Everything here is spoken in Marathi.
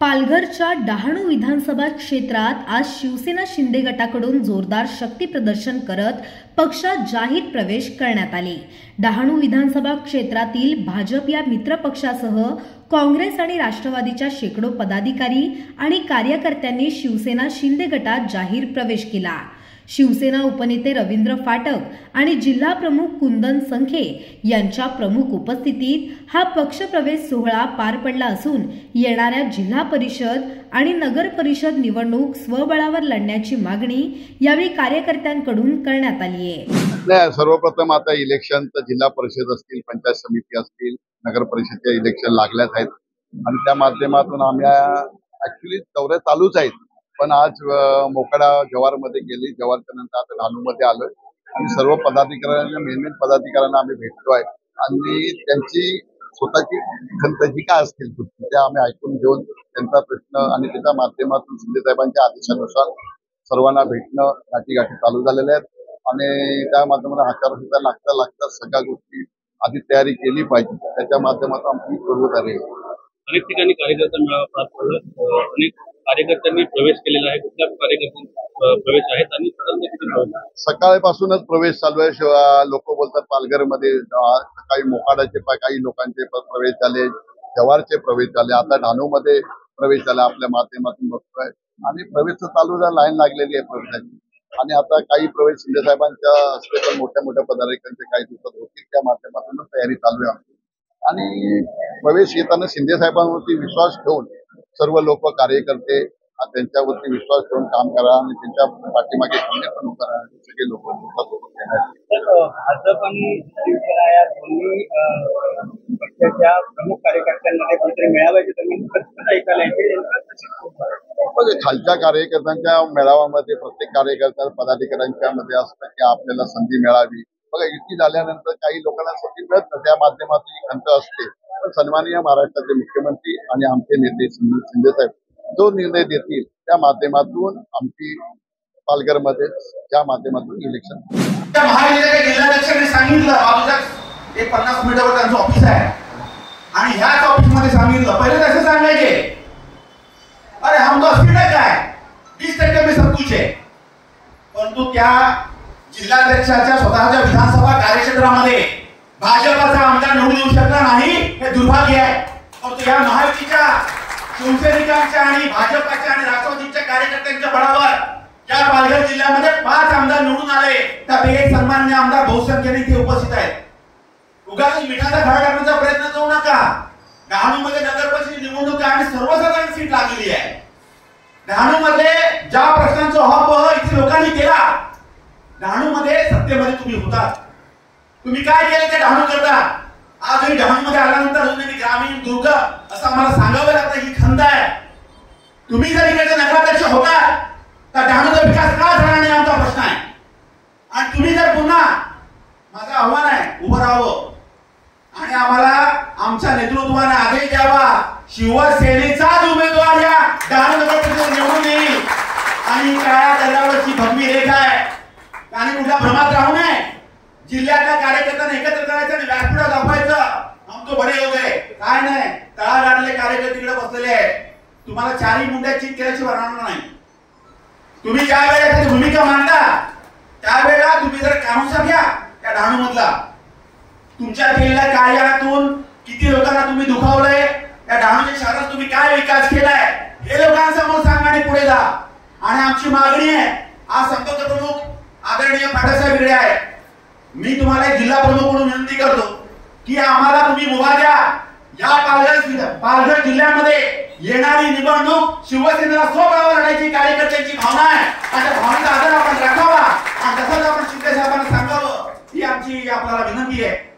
पालघरच्या डहाणू विधानसभा क्षेत्रात आज शिवसेना शिंदे गटाकडून जोरदार शक्ती प्रदर्शन करत पक्षात जाहीर प्रवेश करण्यात आले। डहाणू विधानसभा क्षेत्रातील भाजप या मित्र पक्षासह काँग्रेस आणि राष्ट्रवादीच्या शेकडो पदाधिकारी आणि कार्यकर्त्यांनी शिवसेना शिंदे गटात जाहीर प्रवेश केला। शिवसेना उपनेते रवींद्र फाटक आणि जिल्हा प्रमुख कुंदन संखे यांच्या प्रमुख उपस्थितीत हा पक्षप्रवेश सोहळा पार पडला असून येणाऱ्या जिल्हा परिषद आणि नगर परिषद निवडणूक स्वबळावर लढण्याची मागणी यावेळी कार्यकर्त्यांकडून करण्यात आली आहे। सर्वप्रथम आता इलेक्शन तर जिल्हा परिषद असतील, पंचायत समिती असतील, नगर परिषदचे इलेक्शन लागल्याच आहेत आणि त्या माध्यमातून आम्ही ऍक्च्युअली दौरे चालूच आहेत। पण आज मोकडा जव्हारमध्ये गेली, जव्हारच्या नंतर आता डहाणूमध्ये आलोय आणि सर्व पदाधिकाऱ्यांना मेन पदाधिकाऱ्यांना आम्ही भेटतोय आणि त्यांची स्वतःची खंत जी काय असतील त्या आम्ही ऐकून घेऊन त्यांचा प्रश्न आणि त्याच्या माध्यमातून शिंदे साहेबांच्या आदेशानुसार सर्वांना भेटणं गाठी चालू झालेल्या आहेत आणि त्या माध्यमातून आचारसंहिता लागता सगळ्या गोष्टी आधी तयारी केली पाहिजे। त्याच्या माध्यमातून आमची पूर्वतयारी आहे। अनेक ठिकाणी कार्यकर्ता मेळावा पार पडला, अनेक कार्यकर्त्यांनी प्रवेश केलेला आहे। कुठल्या कार्यकर्त्यांचे प्रवेश आहेत आणि सकाळपासूनच प्रवेश चालू आहे। लोक बोलतात पालघरमध्ये सकाळी मोकाडाचे काही लोकांचे प्रवेश झाले, जव्हारचे प्रवेश झाले, आता डहाणूमध्ये प्रवेश झाला। आपल्या माध्यमातून बघतोय आणि प्रवेश चालू लाईन लागलेली आहे प्रवेशाची आणि आता काही प्रवेश शिंदे साहेबांच्या हस्ते पण मोठ्या पदाधिकाऱ्यांचे काही दिवसात होतील, त्या माध्यमातून तयारी चालू आहे आणि प्रवेश येताना शिंदे साहेबांवरती विश्वास ठेवून सर्व लोक कार्यकर्ते त्यांच्यावरती विश्वास ठेवून काम करा आणि त्यांच्या पाठीमागे पण उभं राहा, सगळे लोक भाजप आणि शिवसेना या दोन्ही पक्षाच्या प्रमुख कार्यकर्त्यांमध्ये कुठेतरी मेळाव्याची खालच्या कार्यकर्त्यांच्या मेळाव्यामध्ये प्रत्येक कार्यकर्त्या पदाधिकाऱ्यांच्या मध्ये असतं की आपल्याला संधी मिळावी। बघा, युती झाल्यानंतर काही लोकांना संधी मिळत नाही, त्या माध्यमातून ही खंत असते। पण सन्माननीय महाराष्ट्राचे मुख्यमंत्री आणि आमचे नेते शिंदे साहेब जो निर्णय देतील त्या माध्यमातून आमची पालघरमध्ये त्या माध्यमातून इलेक्शन जिल्हाध्यक्षांनी सांगितलं बाजूच्या एक 50 मीटरवर त्यांचं ऑफिस आहे आणि ह्याच ऑफिसमध्ये सांगितलं पहिले तसे सांगायचे अरे हम तो 80% है, 20% में सब कुछ है। परंतु त्या जिल्हाध्यक्षाच्या स्वतःच्या विधानसभा कार्यक्षेत्रामध्ये भाजपचा आमदार निवडून येऊ शकला नाही, हे दुर्भाग्य आहे। परंतु या महायुतीच्या शिवसैनिकांच्या आणि भाजपच्या आणि राष्ट्रवादीच्या कार्यकर्त्यांच्या बळावर या पालघर जिल्ह्यामध्ये 5 आमदार निवडून आले, त्यापैकी एक सन्माननीय आमदार बहुसंख्येने इथे उपस्थित आहेत। उगाच मिठाचा खडा टाकण्याचा प्रयत्न करू नका। डहाणूमध्ये नगर परिषद निवडणूक आणि सर्वसाधारण सीट लागलेली आहे। डहाणूमध्ये ज्या प्रश्नांचा उहापोह इथे लोकांनी केला, डहाणूमध्ये सत्तेमध्ये तुम्ही होता, तुम्ही काय केलं ते डहाणू करता। आजही डहाणूमध्ये आल्यानंतर अजूनही ग्रामीण दुर्ग असं आम्हाला सांगावं लागतं, ही खंत आहे। तुम्ही जर इकडचे नगराध्यक्ष होता तर डहाणूचा विकास का झाला नाही आमचा प्रश्न आहे आणि तुम्ही जर पुन्हा, माझं आव्हान आहे, उभं राहावं आणि आम्हाला आमच्या नेतृत्वाने आदेश द्यावा, शिवसेनेचाच उमेदवार या डहाणू नगरपरिषदेत निवडून येईल आणि काळ्या दगडावरची भगवी रेखा आहे आणि कुठल्या भ्रमात राहू नये। जिल्ह्यातल्या कार्यकर्त्यांना एकत्र करायचं आणि व्यासपीठावर दाखवायचं हम तो बडे हो गए, काय नाही, तळागाळातले कार्यकर्ते तिकडे बसलेले आहेत। तुम्हाला चारी मुंड्या चित केल्याशिवाय राहणार नाही। तुम्ही ज्या वेळेला एखादी भूमिका मांडता त्यावेळेला तुम्ही जर कानूसा घ्या त्या डहाणू मधला, तुमच्या केलेल्या कार्यातून किती लोकांना तुम्ही दुखावलंय, त्या डहाणूच्या शहरात तुम्ही काय विकास केलाय हे लोकांसमोर सांगा आणि पुढे जा। आणि आमची मागणी आहे, आज संपर्क प्रमुख आदरणीय फाटकसाहेब वेगळे आहेत, मी तुम्हाला एक जिल्हा प्रमुख म्हणून विनंती करतो की आम्हाला तुम्ही मुभा द्या। या पालघर जिल्ह्यामध्ये येणारी निवडणूक शिवसेनेला स्वबळावर लढायची कार्यकर्त्यांची भावना आहे आणि त्या भावनेचा आदर आपण राखावा आणि तसंच आपण शिंदे साहेबांना सांगावं ही आमची आपल्याला विनंती आहे।